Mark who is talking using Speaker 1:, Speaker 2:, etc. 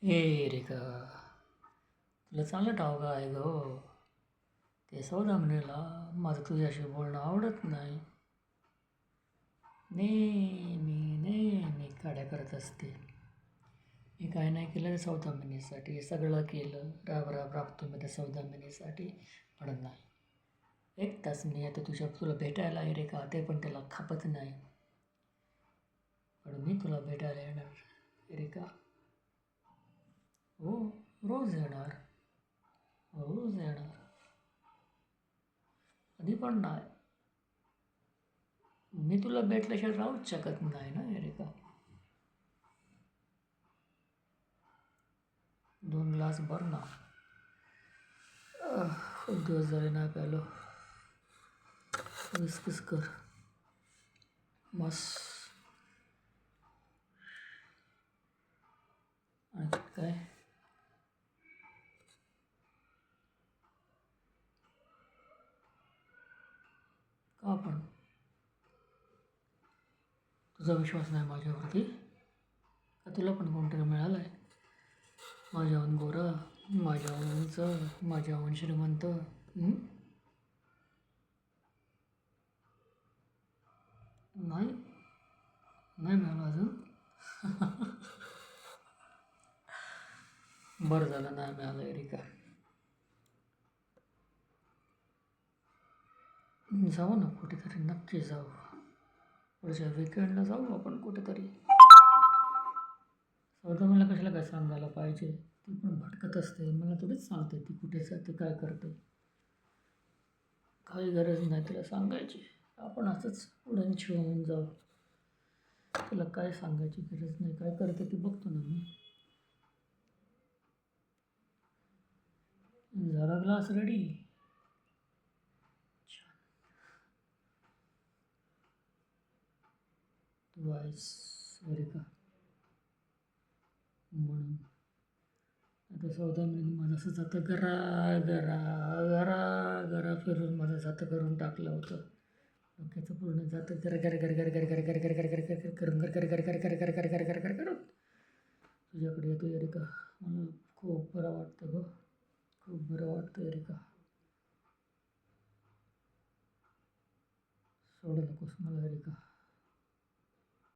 Speaker 1: हे रे का तुला चांगलं ठाऊक आहे ग हो. ते सौदामिनीला माझं तुझ्याशी बोलणं आवडत नाही. नेहमी काड्या करत असते. मी काय नाही केलं त्या सौदामिनीसाठी, सगळं केलं, राब राबतो मी त्या सौदामिनीसाठी, पण नाही. 1 तास मी आता तुला भेटायला आहे रे का, ते पण त्याला खापत नाही. पण मी तुला भेटायला येणार रे का. हो, रोज येणार. रोज येणार. कधी पण नाही. मी तुला भेटल्याशिवाय राहूच शकत नाही ना एरिका. 2 ग्लास भर ना. खूप दिवस झाले नाही प्यालो. विस्किस कर मस्त. आणि काय का पण तुझा विश्वास नाही माझ्यावरती का? तुला पण कोणतरी मिळालं आहे माझ्याहून गोरा, माझ्याहून उंच, माझ्याहून श्रीमंत? नाही नाही मिळालं अजून. बरं झालं नाही मिळालं एरिका. जाऊ ना कुठेतरी, नक्की जाऊ. पुढच्या विकेंडला जाऊ आपण कुठेतरी. सौदामिनीला कशाला काय सांगायला पाहिजे, ती पण भटकत असते, मला थोडीच सांगते ती कुठे जाते काय करते. काही गरज नाही तिला सांगायची. आपण असंच उड्यान होऊन जाऊ. तिला काय सांगायची गरज नाही. काय करते ती बघतो ना मी. झाला ग्लास रेडी. वाईस एरिका म्हणून आता सौदामिनी माझं असं जातं गरा गरा गरा गरा फिरून माझं जातं करून टाकलं होतं. डोक्याचं पूर्ण जातं गर गर गर गर गर गर गर गर गर गर गर करून गर गर गर गर गर गर गर गर गर गर करून तुझ्याकडे येतो एरिका. मला खूप बरं वाटतं ग, खूप बरं वाटतं एरिका. सोडू नकोस मला एरिका.